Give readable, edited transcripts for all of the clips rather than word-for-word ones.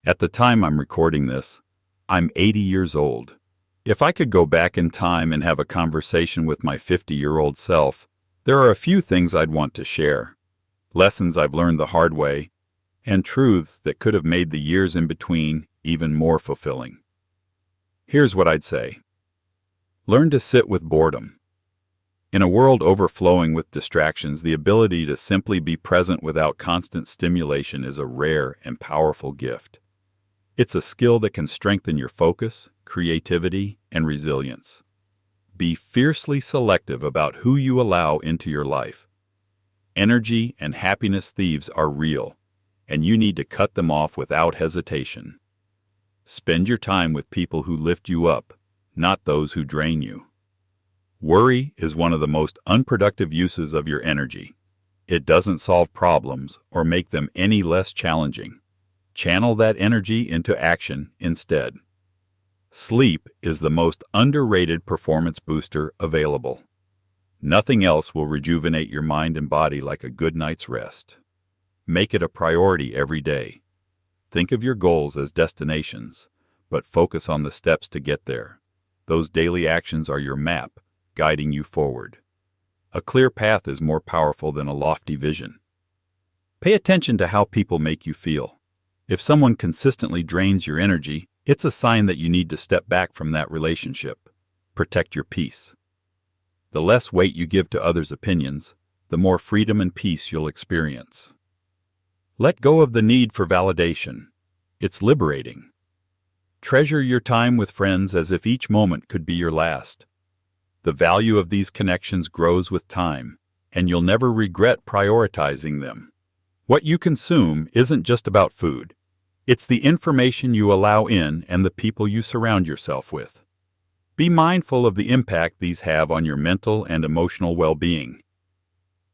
At the time I'm recording this, I'm 80 years old. If I could go back in time and have a conversation with my 50-year-old self, there are a few things I'd want to share. Lessons I've learned the hard way, and truths that could have made the years in between even more fulfilling. Here's what I'd say. Learn to sit with boredom. In a world overflowing with distractions, the ability to simply be present without constant stimulation is a rare and powerful gift. It's a skill that can strengthen your focus, creativity, and resilience. Be fiercely selective about who you allow into your life. Energy and happiness thieves are real, and you need to cut them off without hesitation. Spend your time with people who lift you up, not those who drain you. Worry is one of the most unproductive uses of your energy. It doesn't solve problems or make them any less challenging. Channel that energy into action instead. Sleep is the most underrated performance booster available. Nothing else will rejuvenate your mind and body like a good night's rest. Make it a priority every day. Think of your goals as destinations, but focus on the steps to get there. Those daily actions are your map, guiding you forward. A clear path is more powerful than a lofty vision. Pay attention to how people make you feel. If someone consistently drains your energy, it's a sign that you need to step back from that relationship. Protect your peace. The less weight you give to others' opinions, the more freedom and peace you'll experience. Let go of the need for validation. It's liberating. Treasure your time with friends as if each moment could be your last. The value of these connections grows with time, and you'll never regret prioritizing them. What you consume isn't just about food. It's the information you allow in and the people you surround yourself with. Be mindful of the impact these have on your mental and emotional well-being.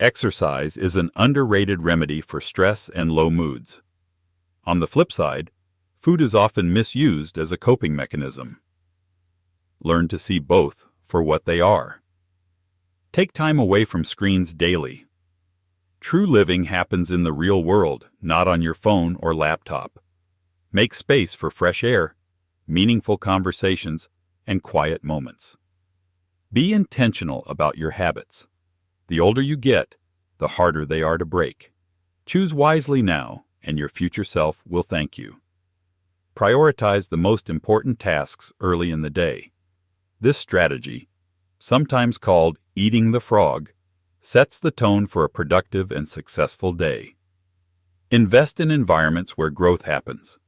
Exercise is an underrated remedy for stress and low moods. On the flip side, food is often misused as a coping mechanism. Learn to see both for what they are. Take time away from screens daily. True living happens in the real world, not on your phone or laptop. Make space for fresh air, meaningful conversations, and quiet moments. Be intentional about your habits. The older you get, the harder they are to break. Choose wisely now, and your future self will thank you. Prioritize the most important tasks early in the day. This strategy, sometimes called eating the frog, sets the tone for a productive and successful day. Invest in environments where growth happens,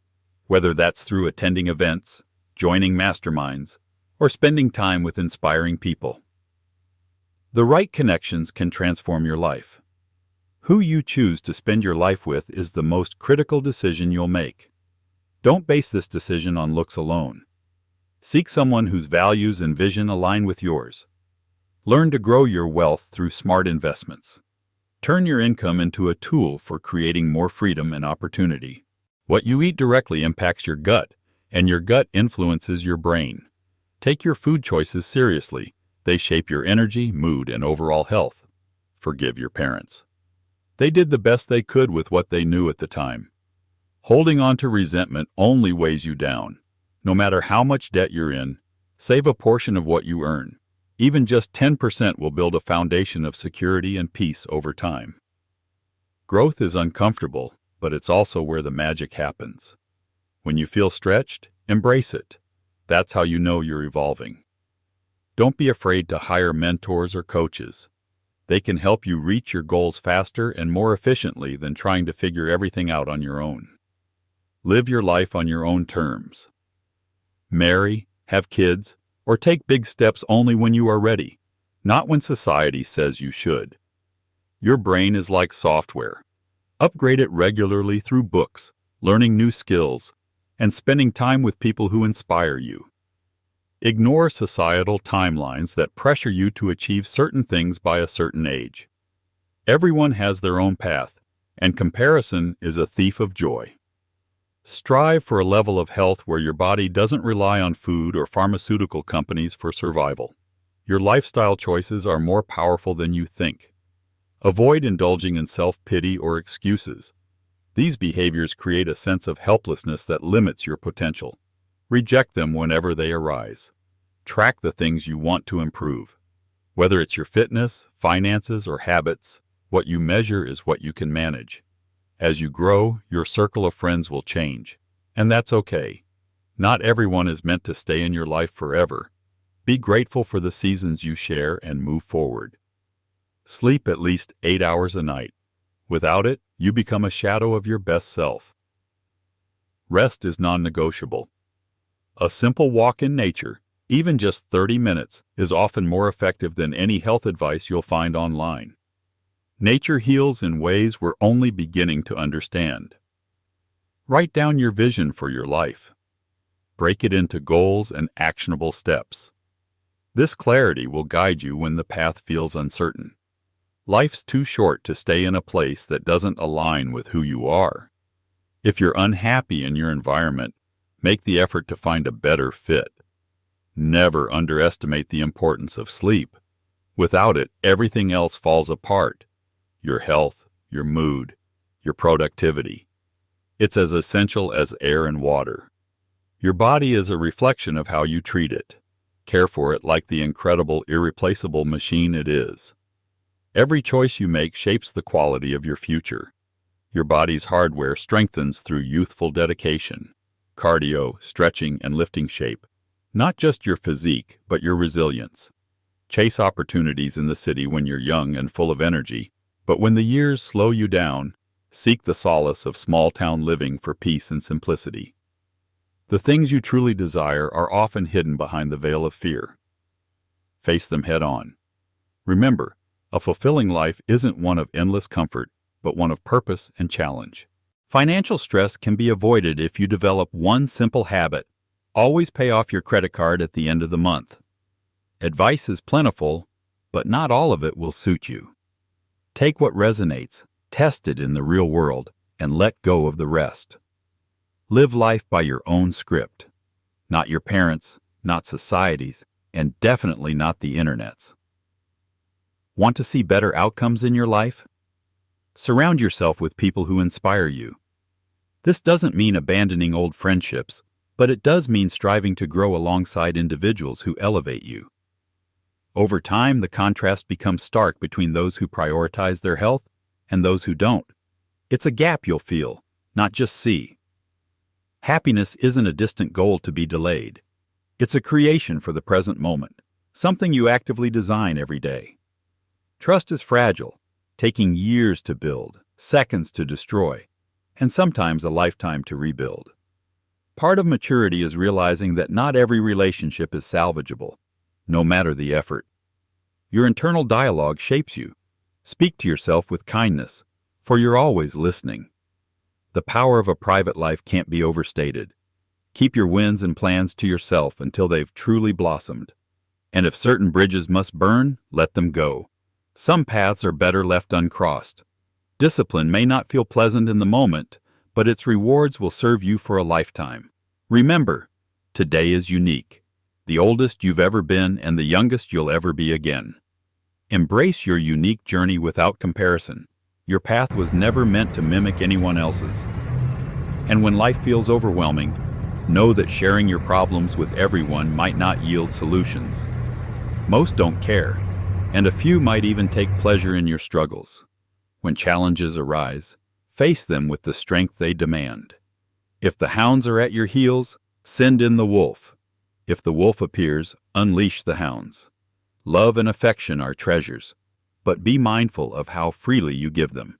whether that's through attending events, joining masterminds, or spending time with inspiring people. The right connections can transform your life. Who you choose to spend your life with is the most critical decision you'll make. Don't base this decision on looks alone. Seek someone whose values and vision align with yours. Learn to grow your wealth through smart investments. Turn your income into a tool for creating more freedom and opportunity. What you eat directly impacts your gut, and your gut influences your brain. Take your food choices seriously. They shape your energy, mood, and overall health. Forgive your parents. They did the best they could with what they knew at the time. Holding on to resentment only weighs you down. No matter how much debt you're in, save a portion of what you earn. Even just 10% will build a foundation of security and peace over time. Growth is uncomfortable, but it's also where the magic happens. When you feel stretched, embrace it. That's how you know you're evolving. Don't be afraid to hire mentors or coaches. They can help you reach your goals faster and more efficiently than trying to figure everything out on your own. Live your life on your own terms. Marry, have kids, or take big steps only when you are ready, not when society says you should. Your brain is like software. Upgrade it regularly through books, learning new skills, and spending time with people who inspire you. Ignore societal timelines that pressure you to achieve certain things by a certain age. Everyone has their own path, and comparison is a thief of joy. Strive for a level of health where your body doesn't rely on food or pharmaceutical companies for survival. Your lifestyle choices are more powerful than you think. Avoid indulging in self-pity or excuses. These behaviors create a sense of helplessness that limits your potential. Reject them whenever they arise. Track the things you want to improve. Whether it's your fitness, finances, or habits, what you measure is what you can manage. As you grow, your circle of friends will change, and that's okay. Not everyone is meant to stay in your life forever. Be grateful for the seasons you share and move forward. Sleep at least 8 hours a night. Without it, you become a shadow of your best self. Rest is non-negotiable. A simple walk in nature, even just 30 minutes, is often more effective than any health advice you'll find online. Nature heals in ways we're only beginning to understand. Write down your vision for your life. Break it into goals and actionable steps. This clarity will guide you when the path feels uncertain. Life's too short to stay in a place that doesn't align with who you are. If you're unhappy in your environment, make the effort to find a better fit. Never underestimate the importance of sleep. Without it, everything else falls apart. Your health, your mood, your productivity. It's as essential as air and water. Your body is a reflection of how you treat it. Care for it like the incredible, irreplaceable machine it is. Every choice you make shapes the quality of your future. Your body's hardware strengthens through youthful dedication, cardio, stretching, and lifting shape. Not just your physique, but your resilience. Chase opportunities in the city when you're young and full of energy, but when the years slow you down, seek the solace of small-town living for peace and simplicity. The things you truly desire are often hidden behind the veil of fear. Face them head on. Remember, a fulfilling life isn't one of endless comfort, but one of purpose and challenge. Financial stress can be avoided if you develop one simple habit. Always pay off your credit card at the end of the month. Advice is plentiful, but not all of it will suit you. Take what resonates, test it in the real world, and let go of the rest. Live life by your own script. Not your parents', not society's, and definitely not the internet's. Want to see better outcomes in your life? Surround yourself with people who inspire you. This doesn't mean abandoning old friendships, but it does mean striving to grow alongside individuals who elevate you. Over time, the contrast becomes stark between those who prioritize their health and those who don't. It's a gap you'll feel, not just see. Happiness isn't a distant goal to be delayed. It's a creation for the present moment, something you actively design every day. Trust is fragile, taking years to build, seconds to destroy, and sometimes a lifetime to rebuild. Part of maturity is realizing that not every relationship is salvageable, no matter the effort. Your internal dialogue shapes you. Speak to yourself with kindness, for you're always listening. The power of a private life can't be overstated. Keep your wins and plans to yourself until they've truly blossomed. And if certain bridges must burn, let them go. Some paths are better left uncrossed. Discipline may not feel pleasant in the moment, but its rewards will serve you for a lifetime. Remember, today is unique. The oldest you've ever been and the youngest you'll ever be again. Embrace your unique journey without comparison. Your path was never meant to mimic anyone else's. And when life feels overwhelming, know that sharing your problems with everyone might not yield solutions. Most don't care, and a few might even take pleasure in your struggles. When challenges arise, face them with the strength they demand. If the hounds are at your heels, send in the wolf. If the wolf appears, unleash the hounds. Love and affection are treasures, but be mindful of how freely you give them.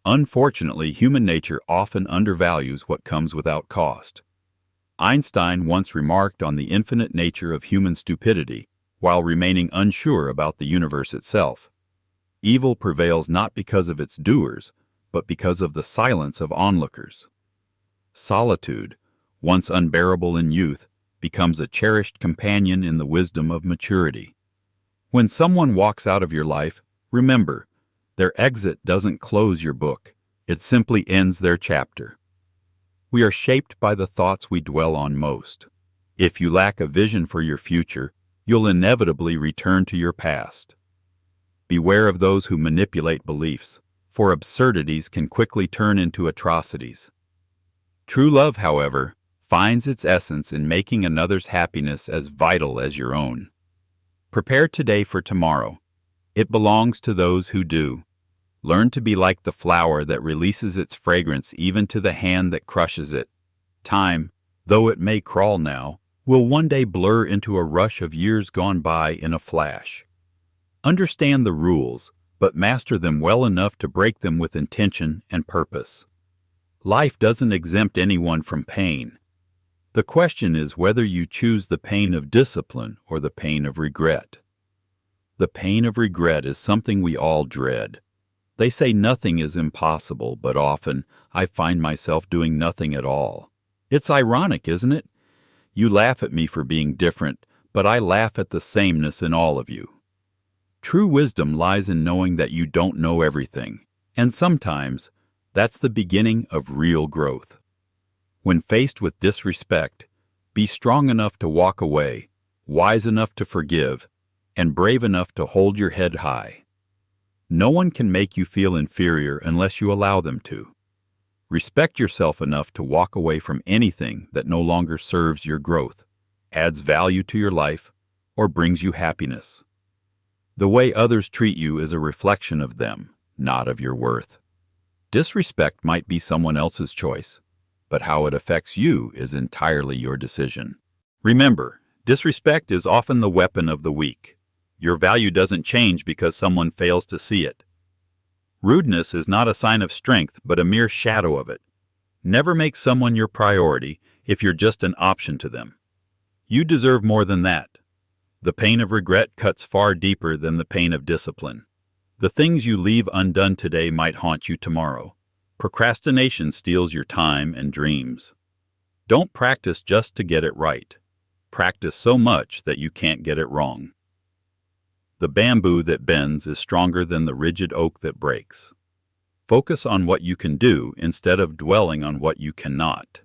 Unfortunately, human nature often undervalues what comes without cost. Einstein once remarked on the infinite nature of human stupidity while remaining unsure about the universe itself. Evil prevails not because of its doers, but because of the silence of onlookers. Solitude, once unbearable in youth, becomes a cherished companion in the wisdom of maturity. When someone walks out of your life, remember, their exit doesn't close your book, it simply ends their chapter. We are shaped by the thoughts we dwell on most. If you lack a vision for your future, you'll inevitably return to your past. Beware of those who manipulate beliefs, for absurdities can quickly turn into atrocities. True love, however, finds its essence in making another's happiness as vital as your own. Prepare today for tomorrow. It belongs to those who do. Learn to be like the flower that releases its fragrance even to the hand that crushes it. Time, though it may crawl now, will one day blur into a rush of years gone by in a flash. Understand the rules, but master them well enough to break them with intention and purpose. Life doesn't exempt anyone from pain. The question is whether you choose the pain of discipline or the pain of regret. The pain of regret is something we all dread. They say nothing is impossible, but often I find myself doing nothing at all. It's ironic, isn't it? You laugh at me for being different, but I laugh at the sameness in all of you. True wisdom lies in knowing that you don't know everything, and sometimes that's the beginning of real growth. When faced with disrespect, be strong enough to walk away, wise enough to forgive, and brave enough to hold your head high. No one can make you feel inferior unless you allow them to. Respect yourself enough to walk away from anything that no longer serves your growth, adds value to your life, or brings you happiness. The way others treat you is a reflection of them, not of your worth. Disrespect might be someone else's choice, but how it affects you is entirely your decision. Remember, disrespect is often the weapon of the weak. Your value doesn't change because someone fails to see it. Rudeness is not a sign of strength, but a mere shadow of it. Never make someone your priority if you're just an option to them. You deserve more than that. The pain of regret cuts far deeper than the pain of discipline. The things you leave undone today might haunt you tomorrow. Procrastination steals your time and dreams. Don't practice just to get it right. Practice so much that you can't get it wrong. The bamboo that bends is stronger than the rigid oak that breaks. Focus on what you can do instead of dwelling on what you cannot.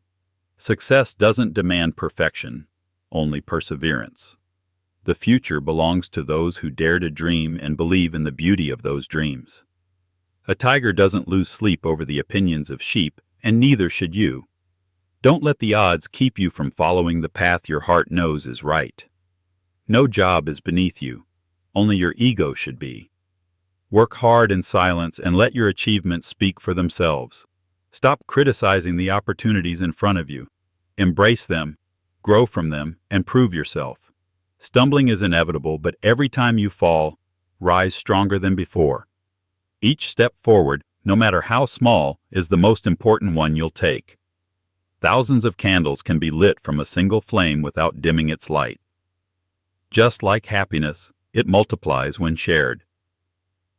Success doesn't demand perfection, only perseverance. The future belongs to those who dare to dream and believe in the beauty of those dreams. A tiger doesn't lose sleep over the opinions of sheep, and neither should you. Don't let the odds keep you from following the path your heart knows is right. No job is beneath you. Only your ego should be. Work hard in silence and let your achievements speak for themselves. Stop criticizing the opportunities in front of you. Embrace them, grow from them, and prove yourself. Stumbling is inevitable, but every time you fall, rise stronger than before. Each step forward, no matter how small, is the most important one you'll take. Thousands of candles can be lit from a single flame without dimming its light. Just like happiness, it multiplies when shared.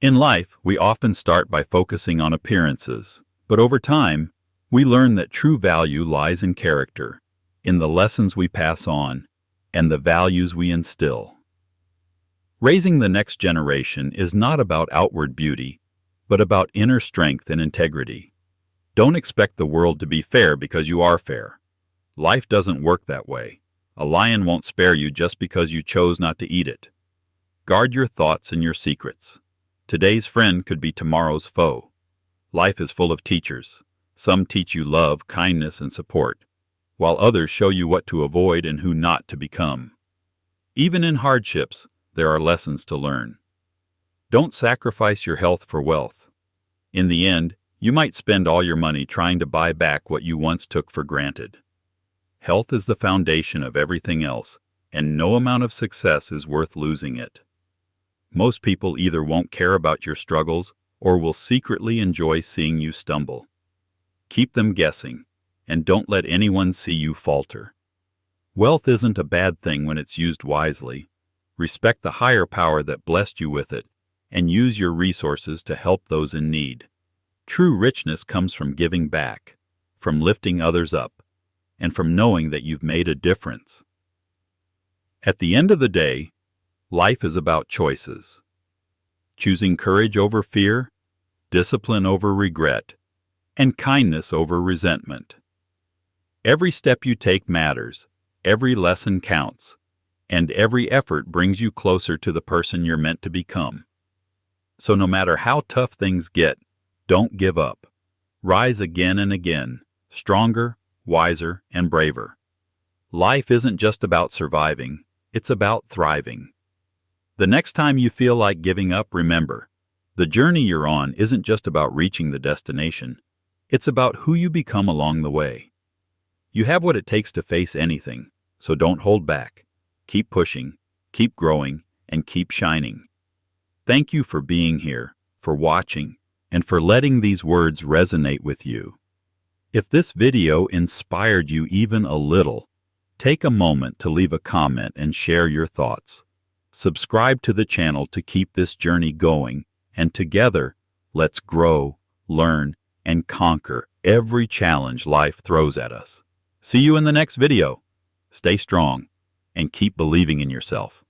In life, we often start by focusing on appearances, but over time, we learn that true value lies in character, in the lessons we pass on, and the values we instill. Raising the next generation is not about outward beauty, but about inner strength and integrity. Don't expect the world to be fair because you are fair. Life doesn't work that way. A lion won't spare you just because you chose not to eat it. Guard your thoughts and your secrets. Today's friend could be tomorrow's foe. Life is full of teachers. Some teach you love, kindness, and support, while others show you what to avoid and who not to become. Even in hardships, there are lessons to learn. Don't sacrifice your health for wealth. In the end, you might spend all your money trying to buy back what you once took for granted. Health is the foundation of everything else, and no amount of success is worth losing it. Most people either won't care about your struggles or will secretly enjoy seeing you stumble. Keep them guessing, and don't let anyone see you falter. Wealth isn't a bad thing when it's used wisely. Respect the higher power that blessed you with it, and use your resources to help those in need. True richness comes from giving back, from lifting others up, and from knowing that you've made a difference. At the end of the day, life is about choices. Choosing courage over fear, discipline over regret, and kindness over resentment. Every step you take matters, every lesson counts, and every effort brings you closer to the person you're meant to become. So no matter how tough things get, Don't give up. Rise again and again, stronger, wiser, and braver. Life isn't just about surviving, it's about thriving. The next time you feel like giving up, remember, the journey you're on isn't just about reaching the destination. It's about who you become along the way. You have what it takes to face anything, so don't hold back. Keep pushing, keep growing, and keep shining. Thank you for being here, for watching, and for letting these words resonate with you. If this video inspired you even a little, take a moment to leave a comment and share your thoughts. Subscribe to the channel to keep this journey going, and together, let's grow, learn, and conquer every challenge life throws at us. See you in the next video. Stay strong and keep believing in yourself.